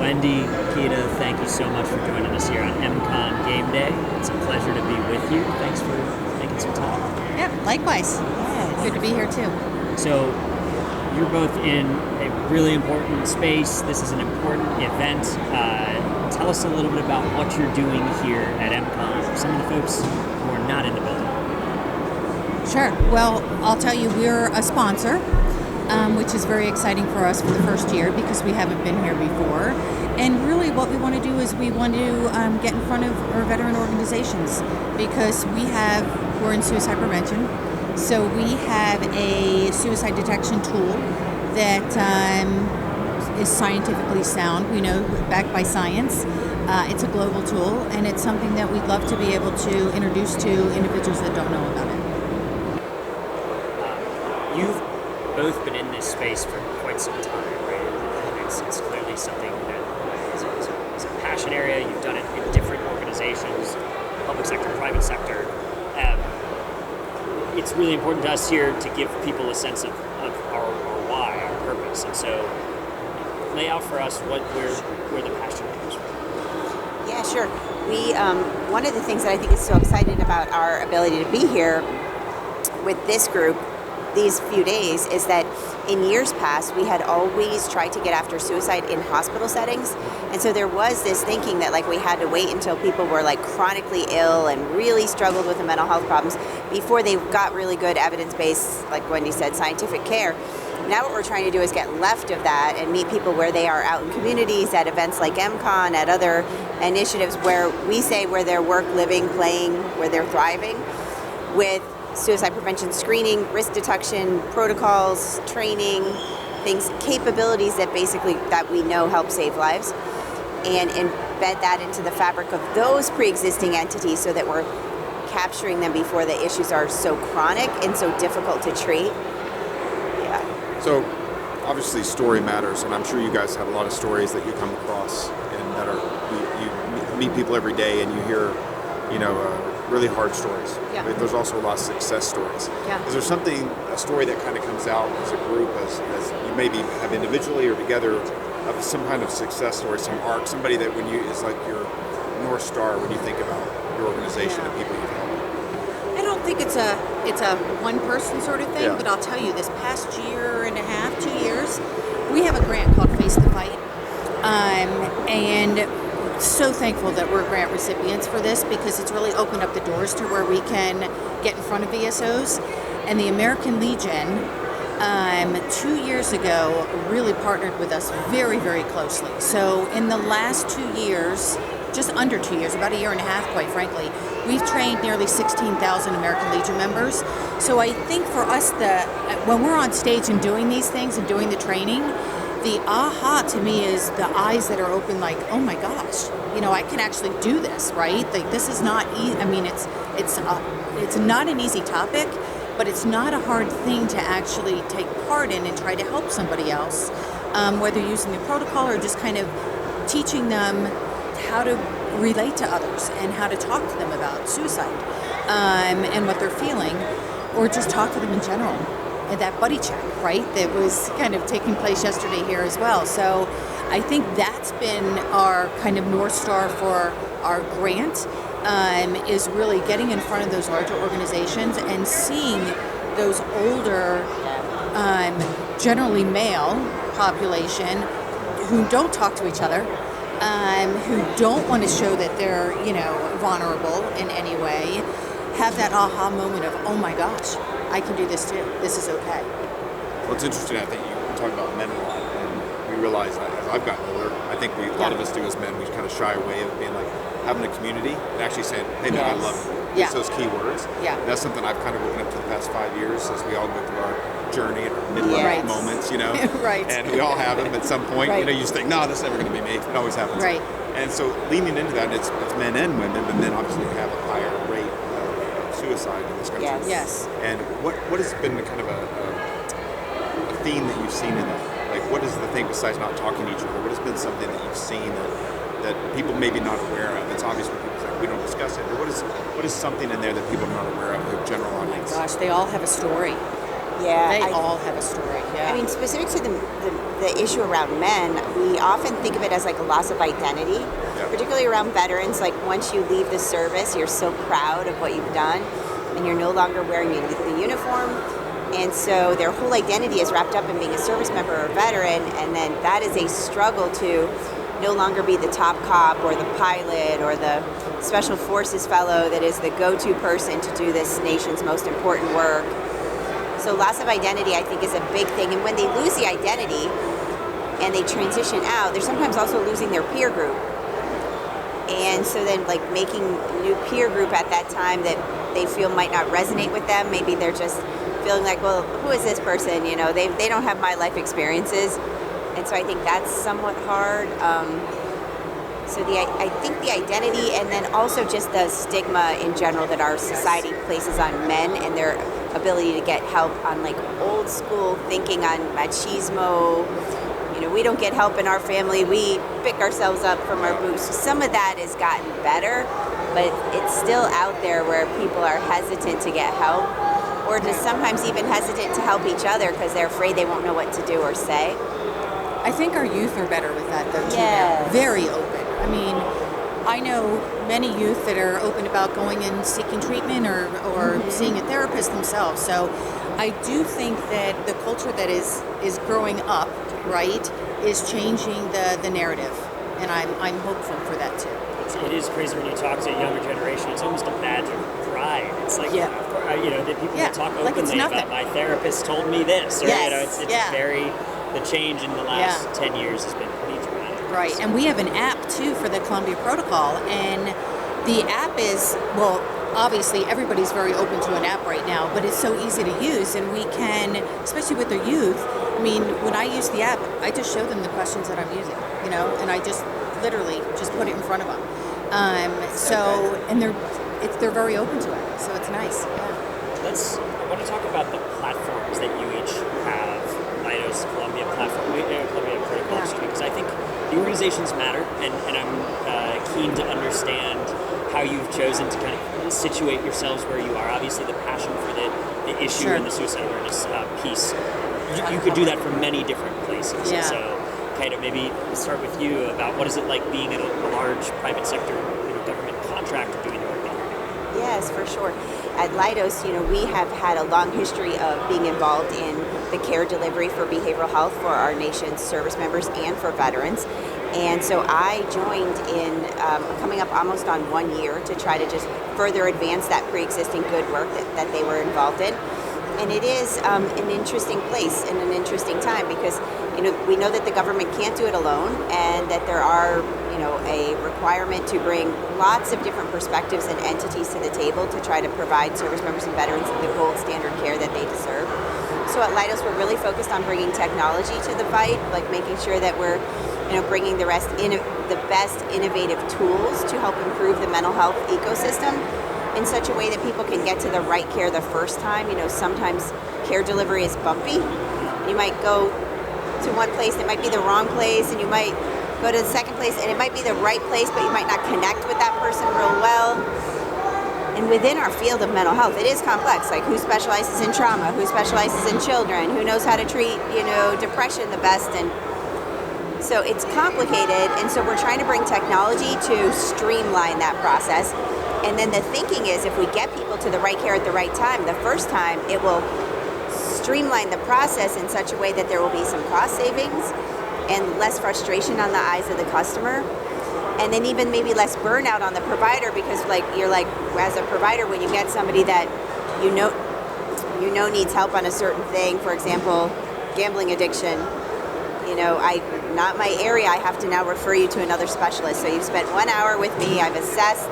Wendy, Keita, thank you so much for joining us here on MCON Game Day. It's a pleasure to be with you. Thanks for making some time. Yeah, likewise. Yeah, good to be here too. So, you're both in a really important space. This is an important event. Tell us a little bit about what you're doing here at MCON. Some of the folks who are not in the building. Sure. Well, I'll tell you, we're a sponsor, which is very exciting for us for the first year because we haven't been here before. And really what we want to do is we want to get in front of our veteran organizations because we're in suicide prevention. So we have a suicide detection tool that is scientifically sound, we know, backed by science. It's a global tool, and it's something that we'd love to be able to introduce to individuals that don't know about it. You've both been in this space for quite some time, right? And it's clearly something that is a passion area. You've done it in different organizations, public sector, private sector. It's really important to us here to give people a sense of our why, our purpose. And so lay out for us where the passion comes from. Yeah, sure. We one of the things that I think is so exciting about our ability to be here with this group these few days is that in years past we had always tried to get after suicide in hospital settings, and so there was this thinking that like we had to wait until people were like chronically ill and really struggled with the mental health problems before they got really good evidence-based, like Wendy said, scientific care. Now what we're trying to do is get left of that and meet people where they are out in communities, at events like MCON, at other initiatives where we say where they're work, living, playing, where they're thriving, with suicide prevention screening, risk detection, protocols, training, things, capabilities that we know help save lives, and embed that into the fabric of those pre-existing entities so that we're capturing them before the issues are so chronic and so difficult to treat. Yeah. So obviously story matters, and I'm sure you guys have a lot of stories that you come across and that are, you meet people every day and you hear, really hard stories. Yeah. But there's also a lot of success stories. Yeah. Is there a story that kind of comes out as a group, as you maybe have individually or together, of some kind of success story, some arc, somebody that is like your North Star when you think about your organization and people you've helped? I don't think it's a one person sort of thing, Yeah. but I'll tell you, this past year and a half, 2 years, we have a grant called Face the Fight, and so thankful that we're grant recipients for this because it's really opened up the doors to where we can get in front of VSOs. And the American Legion 2 years ago really partnered with us very, very closely. So in the last 2 years, just under 2 years, about a year and a half, quite frankly, we've trained nearly 16,000 American Legion members. So I think for us, when we're on stage and doing these things and doing the training, the aha to me is the eyes that are open, like, oh my gosh, I can actually do this, right? Like, this is not easy. I mean, it's not an easy topic, but it's not a hard thing to actually take part in and try to help somebody else, whether using the protocol or just kind of teaching them how to relate to others and how to talk to them about suicide and what they're feeling, or just talk to them in general. And that buddy check, right, that was kind of taking place yesterday here as well. So I think that's been our kind of North Star for our grant, is really getting in front of those larger organizations and seeing those older, generally male population who don't talk to each other, who don't want to show that they're, vulnerable in any way, have that aha moment of, oh my gosh, I can do this too. This is okay. Well, it's interesting. I think you talk about men a lot, and we realize that as I've gotten older, I think a lot of us do as men, we kind of shy away of being like having a community and actually saying, hey man, I love you. Yeah. It's those key words. Yeah. And that's something I've kind of woken up to the past 5 years as we all go through our journey and our midlife moments, Right. And we all have them at some point. Right. You just think, no, that's never going to be me. It always happens. Right. And so leaning into that, it's men and women, but then obviously we have a higher rate of suicide in this country. Yes. And what has been kind of a theme that you've seen in that? Like, what is the thing besides not talking to each other? What has been something that you've seen that people may be not aware of? It's obvious when people say we don't discuss it, but what is something in there that people are not aware of, the general audience? Gosh, they all have a story. Yeah, They all have a story. Yeah. I mean, specific to the issue around men, we often think of it as like a loss of identity, particularly around veterans. Like once you leave the service, you're so proud of what you've done, and you're no longer wearing the uniform. And so their whole identity is wrapped up in being a service member or a veteran, and then that is a struggle to no longer be the top cop or the pilot or the special forces fellow that is the go-to person to do this nation's most important work. So loss of identity, I think, is a big thing. And when they lose the identity and they transition out, they're sometimes also losing their peer group. And so then like making a new peer group at that time that they feel might not resonate with them. Maybe they're just feeling like, well, who is this person? You know, they don't have my life experiences. And so I think that's somewhat hard. So I think the identity, and then also just the stigma in general that our society places on men and their ability to get help on like old school thinking on machismo. You know, we don't get help in our family. We pick ourselves up from our boots. Some of that has gotten better, but it's still out there where people are hesitant to get help, or just sometimes even hesitant to help each other because they're afraid they won't know what to do or say. I think our youth are better with that, though, too. Yes. Now. Very open. I mean, I know many youth that are open about going and seeking treatment or seeing a therapist themselves. So I do think that the culture that is growing up, right, is changing the narrative. And I'm hopeful for that, too. It is crazy when you talk to a younger generation. It's almost a badge of pride. It's like, you know, the people that talk openly about my therapist told me this. Or, you know, it's very... The change in the last 10 years has been pretty dramatic. Right, and we have an app too for the Columbia Protocol, and the app is, well, obviously everybody's very open to an app right now, but it's so easy to use, and we can, especially with the youth, I mean, when I use the app, I just show them the questions that I'm using, you know, and I just literally just put it in front of them. And they're very open to it, so it's nice. Yeah. I want to talk about the platforms that you each have. Leidos, Columbia platform, Columbia Protocol, because I think the organizations matter, and I'm keen to understand how you've chosen to kind of situate yourselves where you are. Obviously, the passion for the issue and the suicide awareness piece, you could do that from many different places. Yeah. So, kind of maybe start with you about what is it like being in a large private sector, government contractor doing the work that you're doing. Yes, for sure. At Leidos, you know, we have had a long history of being involved in the care delivery for behavioral health for our nation's service members and for veterans. And so I joined in coming up almost on 1 year to try to just further advance that pre-existing good work that they were involved in. And it is an interesting place and an interesting time because, you know, we know that the government can't do it alone, and that there are, you know, a requirement to bring lots of different perspectives and entities to the table to try to provide service members and veterans the gold standard care that they deserve. So at Leidos, we're really focused on bringing technology to the fight, like making sure that we're, you know, bringing the best innovative tools to help improve the mental health ecosystem in such a way that people can get to the right care the first time. You know, sometimes care delivery is bumpy. You might go to one place and it might be the wrong place, and you might go to the second place and it might be the right place, but you might not connect with that person real well. And within our field of mental health, it is complex. Like, who specializes in trauma? Who specializes in children? Who knows how to treat, you know, depression the best? And so it's complicated. And so we're trying to bring technology to streamline that process. And then the thinking is, if we get people to the right care at the right time, the first time, it will streamline the process in such a way that there will be some cost savings and less frustration on the eyes of the customer. And then even maybe less burnout on the provider, because you're like, as a provider, when you get somebody that you know needs help on a certain thing, for example, gambling addiction, you know, not my area, I have to now refer you to another specialist. So you've spent 1 hour with me, I've assessed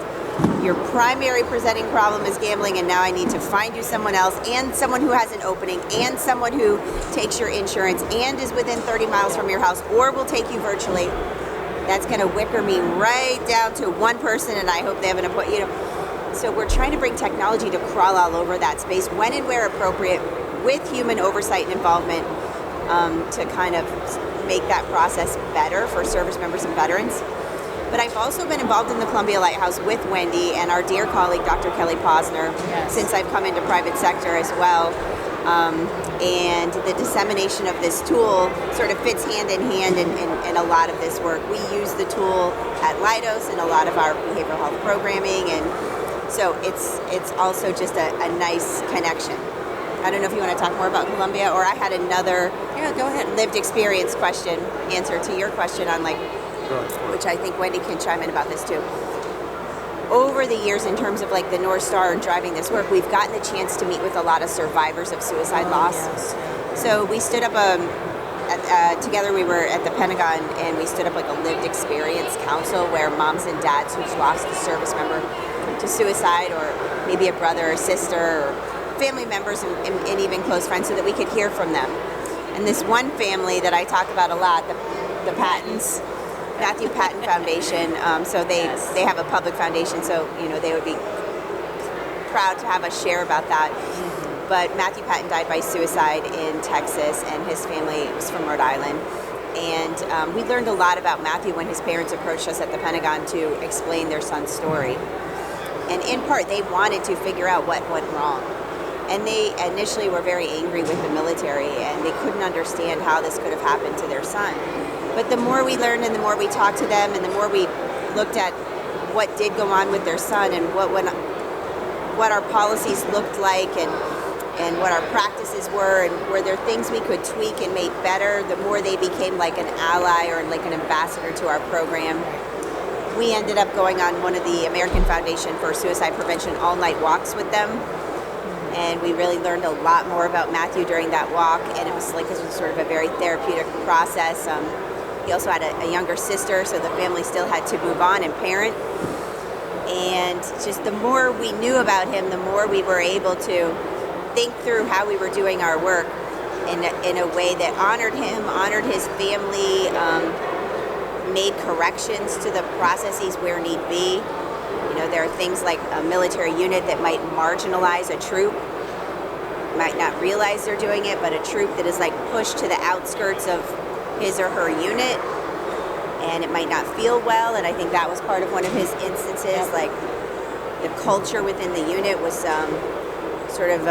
your primary presenting problem is gambling, and now I need to find you someone else, and someone who has an opening, and someone who takes your insurance and is within 30 miles from your house, or will take you virtually. That's going to wicker me right down to one person, and I hope they have an appointment. You know, so we're trying to bring technology to crawl all over that space when and where appropriate, with human oversight and involvement, to kind of make that process better for service members and veterans. But I've also been involved in the Columbia Lighthouse with Wendy and our dear colleague, Dr. Kelly Posner, since I've come into private sector as well. And the dissemination of this tool sort of fits hand in hand in a lot of this work. We use the tool at Leidos in a lot of our behavioral health programming, and so it's also just a nice connection. I don't know if you want to talk more about Columbia, or I had another Go ahead. lived experience answer to your question on which I think Wendy can chime in about this too. Over the years, in terms of the North Star and driving this work, we've gotten the chance to meet with a lot of survivors of suicide loss. Yes. So we stood up together. We were at the Pentagon, and we stood up a lived experience council where moms and dads who've lost a service member to suicide, or maybe a brother or sister, or family members and even close friends, so that we could hear from them. And this one family that I talk about a lot, the Pattons, Matthew Patton Foundation. So they have a public foundation, so they would be proud to have us share about that. But Matthew Patton died by suicide in Texas, and his family was from Rhode Island. And we learned a lot about Matthew when his parents approached us at the Pentagon to explain their son's story. And in part, they wanted to figure out what went wrong. And they initially were very angry with the military, and they couldn't understand how this could have happened to their son. But the more we learned, and the more we talked to them, and the more we looked at what did go on with their son, and what our policies looked like, and what our practices were, and were there things we could tweak and make better, the more they became like an ally or like an ambassador to our program. We ended up going on one of the American Foundation for Suicide Prevention all-night walks with them. And we really learned a lot more about Matthew during that walk, and it was sort of a very therapeutic process. He also had a younger sister, so the family still had to move on and parent. And just the more we knew about him, the more we were able to think through how we were doing our work in a way that honored him, honored his family, made corrections to the processes where need be. There are things like a military unit that might marginalize a troop, might not realize they're doing it, but a troop that is pushed to the outskirts of his or her unit, and it might not feel well. And I think that was part of one of his instances. The culture within the unit was sort of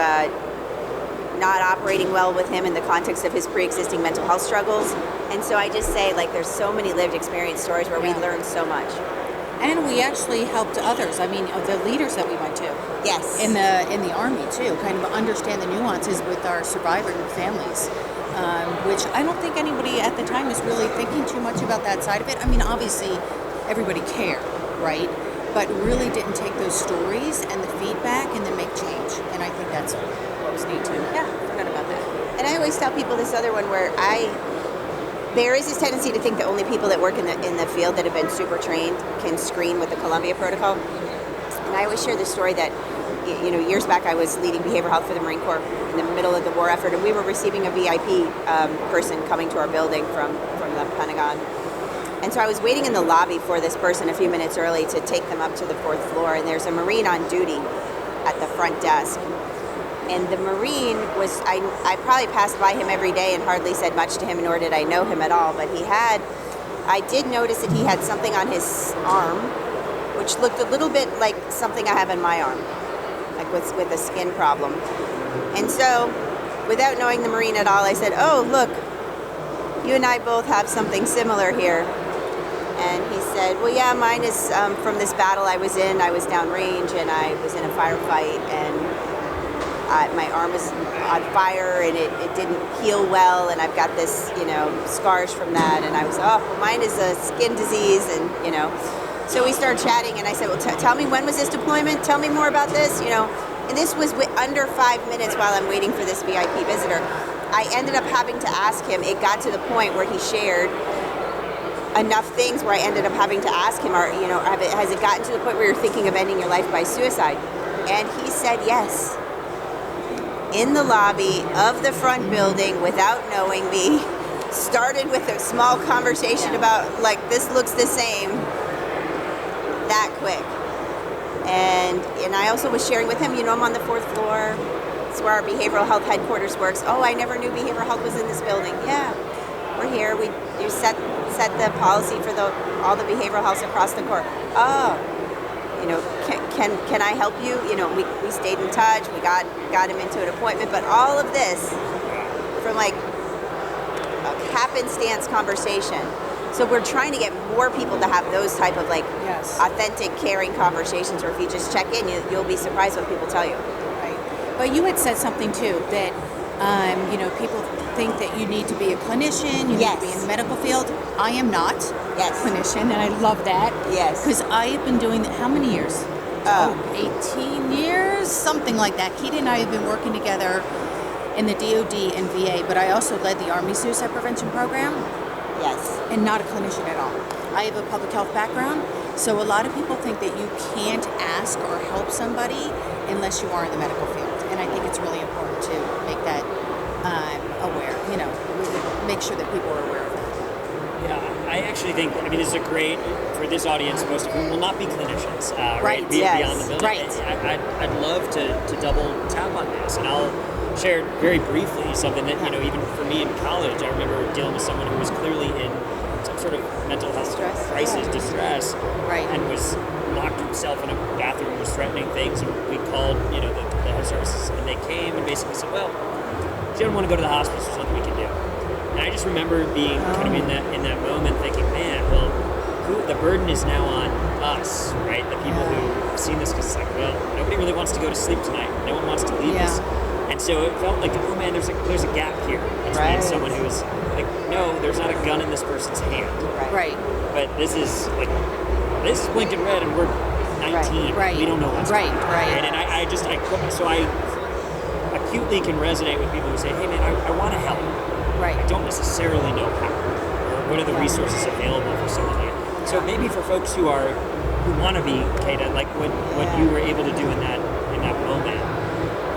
not operating well with him in the context of his pre-existing mental health struggles. And so I just say, there's so many lived experience stories where we learned so much. And we actually helped others. I mean, the leaders that we went to. Yes. In the Army, too, kind of understand the nuances with our survivor families, which I don't think anybody at the time was really thinking too much about that side of it. I mean, obviously, everybody cared, right? But really didn't take those stories and the feedback and then make change. And I think that's what was neat, too. Yeah, forgot about that. And I always tell people this other one where there is this tendency to think that only people that work in the field that have been super trained can screen with the Columbia Protocol. And I always share this story that, years back I was leading behavioral health for the Marine Corps in the middle of the war effort, and we were receiving a VIP person coming to our building from the Pentagon. And so I was waiting in the lobby for this person a few minutes early to take them up to the 4th floor, and there's a Marine on duty at the front desk. And the Marine was, I probably passed by him every day and hardly said much to him, nor did I know him at all. But I did notice that he had something on his arm, which looked a little bit like something I have in my arm, with a skin problem. And so, without knowing the Marine at all, I said, "Oh, look, you and I both have something similar here." And he said, "Well, yeah, mine is from this battle I was in. I was downrange, and I was in a firefight, and my arm was on fire, and it didn't heal well, and I've got this, scars from that." And I was, "Oh, well, mine is a skin disease," and, So we started chatting, and I said, "Well, tell me, when was this deployment? Tell me more about this," And this was under 5 minutes while I'm waiting for this VIP visitor. I ended up having to ask him. It got to the point where he shared enough things where I ended up having to ask him, has it gotten to the point where you're thinking of ending your life by suicide? And he said yes. In the lobby of the front building, without knowing me, started with a small conversation about, this looks the same, that quick. And I also was sharing with him, I'm on the 4th floor. It's where our behavioral health headquarters works. Oh, I never knew behavioral health was in this building. Yeah, we're here. You set the policy for all the behavioral health across the Corps. Oh, can I help you? We stayed in touch. We got him into an appointment. But all of this from like a happenstance conversation. So we're trying to get more people to have those type of like authentic, caring conversations. Or if you just check in, you'll be surprised what people tell you. Right. But you had said something too that people think that you need to be a clinician, you need to be in the medical field. I am not a clinician, and I love that. Yes. Because I have been doing that, how many years? 18 years, something like that. Keita and I have been working together in the DOD and VA, but I also led the Army Suicide Prevention Program. Yes. And not a clinician at all. I have a public health background, so a lot of people think that you can't ask or help somebody unless you are in the medical field. And I think it's really important to make that aware, make sure that people are aware of that. Yeah, I actually think, this is a great, for this audience, most of whom will not be clinicians, Right. Beyond the building. Right. I'd love to double tap on this, and I'll share very briefly something that, even for me in college, I remember dealing with someone who was clearly in some sort of mental health crisis, distress, and was locked himself in a bathroom, was threatening things, and we called, the health services, and they came and basically said, well, if you don't want to go to the hospital, there's nothing we can do. And I just remember being kind of in that moment thinking, man, well, the burden is now on us, right? The people who have seen this, because it's like, well, nobody really wants to go to sleep tonight. No one wants to leave us. And so it felt like, oh man, there's a gap here between someone who is like, no, there's not a gun in this person's hand. Right. But this is blinking red and we're 19. Right. We don't know what's right. going on. Right. And I acutely can resonate with people who say, hey man, I want to help. Right. I don't necessarily know how, or what are the resources available for someone like that. So maybe for folks who want to be Keita, like what you were able to do in that moment.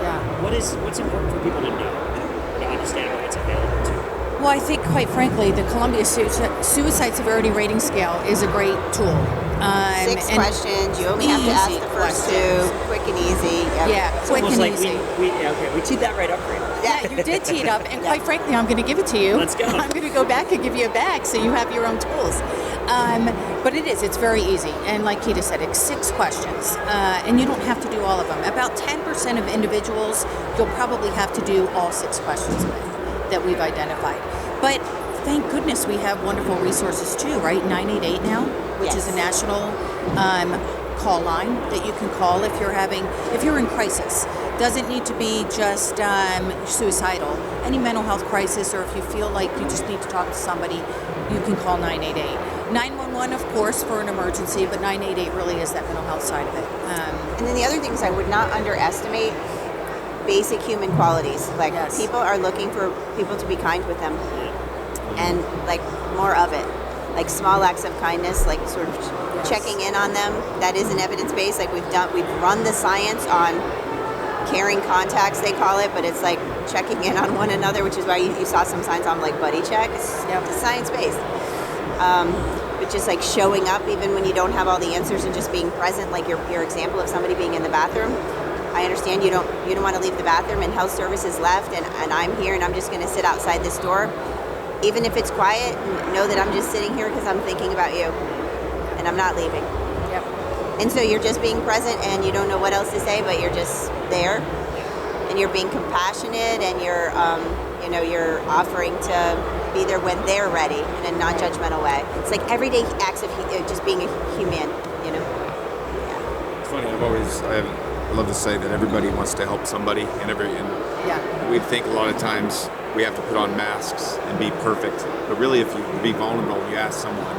Yeah. What's important for people to know, to understand what's available to them? Well, I think, quite frankly, the Columbia Suicide Severity Rating Scale is a great tool. 6 questions. You only have to ask the first 2. Quick and easy. Yep. Yeah, It's quick almost and like easy. we teed that right up for you. Yeah, you did tee it up, and quite frankly, I'm going to give it to you. Let's go. I'm going to go back and give you a bag so you have your own tools. But it's very easy. And like Keita said, it's 6 questions. And you don't have to do all of them. About 10% of individuals, you'll probably have to do all 6 questions with that we've identified. But thank goodness we have wonderful resources too, right? 988 now, which is a national call line that you can call if you're in crisis. Doesn't need to be just suicidal. Any mental health crisis, or if you feel like you just need to talk to somebody, you can call 988. 911, of course, for an emergency, but 988 really is that mental health side of it. And then the other thing is I would not underestimate basic human qualities. Like people are looking for people to be kind with them, and like more of it. Like small acts of kindness, like sort of checking in on them. That is an evidence base. Like we've run the science on caring contacts, they call it, but it's like checking in on one another, which is why you saw some signs on like buddy check. It's science based. But just like showing up even when you don't have all the answers and just being present, like your example of somebody being in the bathroom. I understand you don't want to leave the bathroom and health services left and I'm here and I'm just going to sit outside this door. Even if it's quiet, know that I'm just sitting here because I'm thinking about you and I'm not leaving. Yep. And so you're just being present and you don't know what else to say, but you're just there and you're being compassionate and you're offering to be there when they're ready in a non-judgmental way. It's like everyday acts of just being a human, Yeah. It's funny, I love to say that everybody wants to help somebody and we think a lot of times we have to put on masks and be perfect. But really, if you be vulnerable and you ask someone,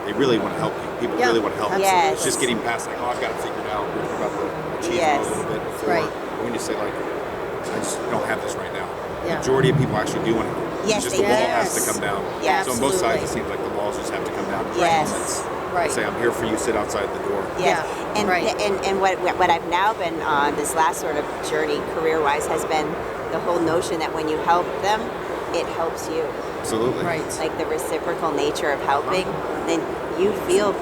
they really want to help you. People really want to help you. Yes. It's just getting past like, I've got it figured out. We were talking about the cheese a little bit before. Right. When you say like, I just don't have this right now. Yeah. The majority of people actually do want to help. Yes, it's just they the wall do. has to come down. Yes. So on both sides, it seems like the walls just have to come down. Yes. Right. Say, I'm here for you, sit outside the door. Yes. Yeah, And, right. and what I've now been on this last sort of journey career-wise has been the whole notion that when you help them, it helps you. Absolutely. Right. Like the reciprocal nature of helping, then you feel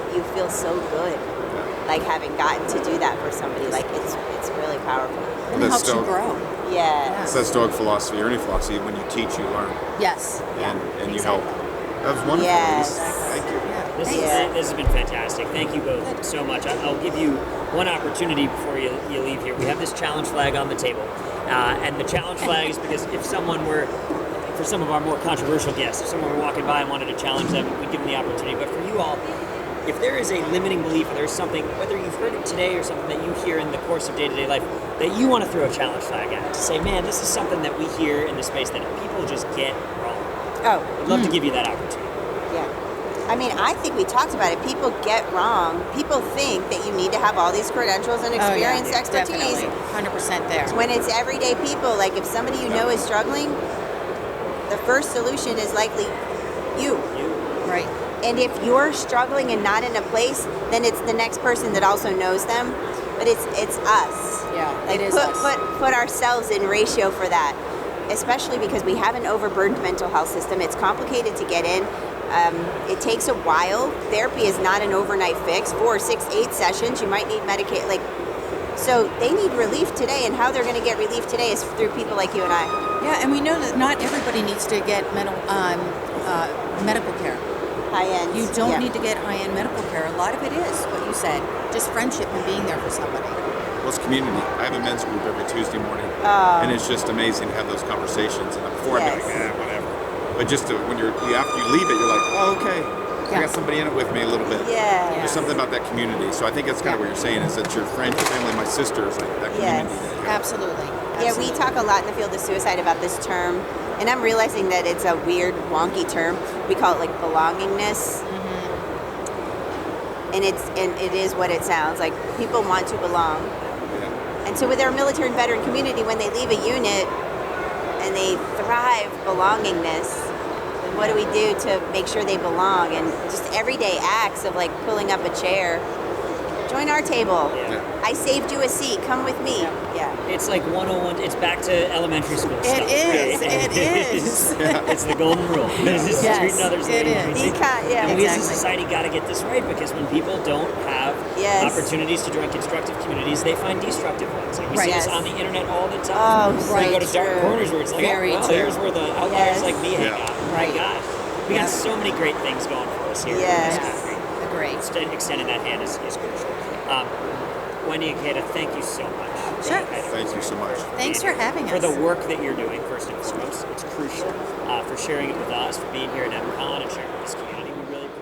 so good. Like having gotten to do that for somebody, like it's really powerful. And it helps you grow. Yeah. It's that Stoic philosophy or any philosophy. When you teach, you learn. Yes. And you help. That was wonderful. Yes. Thank you. Yeah. This has been fantastic. Thank you both so much. I'll give you one opportunity before you leave here. We have this challenge flag on the table. And the challenge flag is because if someone were, for some of our more controversial guests, if someone were walking by and wanted to challenge them, we'd give them the opportunity. But for you all, if there is a limiting belief or there's something, whether you've heard it today or something that you hear in the course of day-to-day life, that you want to throw a challenge flag at, to say, man, this is something that we hear in the space that people just get wrong. I'd love to give you that opportunity. Yeah. I mean, I think we talked about it. People get wrong. People think that you need to have all these credentials and experience, expertise. Definitely. 100% there. When it's everyday people, like if somebody you know is struggling, the first solution is likely you. Right. And if you're struggling and not in a place, then it's the next person that also knows them. But it's us. Yeah, Like it is put, us. put ourselves in ratio for that, especially because we have an overburdened mental health system. It's complicated to get in. It takes a while. Therapy is not an overnight fix. 4, 6, 8 sessions. You might need Medicaid. So they need relief today, and how they're going to get relief today is through people like you and I. Yeah, and we know that not everybody needs to get medical care. High end. You don't need to get high-end medical care. A lot of it is what you said, just friendship and being there for somebody. Well, it's community. I have a men's group every Tuesday morning, and it's just amazing to have those conversations. And before I'd be like, whatever. But just to, after you leave it, you're like, oh, okay. I got somebody in it with me a little bit. Yeah. There's something about that community. So I think that's kind of what you're saying, is that your friends, your family, my sister is like that community. Absolutely. Yeah, we talk a lot in the field of suicide about this term, and I'm realizing that it's a weird, wonky term. We call it like belongingness, and it is what it sounds like. People want to belong, and so with our military and veteran community, when they leave a unit and they thrive belongingness, then what do we do to make sure they belong? And just everyday acts of like pulling up a chair. Join our table. I saved you a seat. Come with me. Yeah. It's like 101. It's back to elementary school stuff. It is. Right? It is. It's the golden rule. It's Yes, treating others the it way you is. treat them. Yeah, And we as a exactly. society got to get this right, because when people don't have opportunities to join constructive communities, they find destructive ones. And we see this on the internet all the time. right. We go to dark corners where it's like, Very well, true. here's where the outliers like me hang out. Right. My gosh. We got so many great things going for us here in Yes. this country. Great. Extending that hand is crucial. Wendy and Keita, thank you so much. Sure. Thank you so much. Thanks for having us. For the work that you're doing, first and foremost. It's crucial. For sharing it with us, for being here at MCON and sharing with this community. We really appreciate it.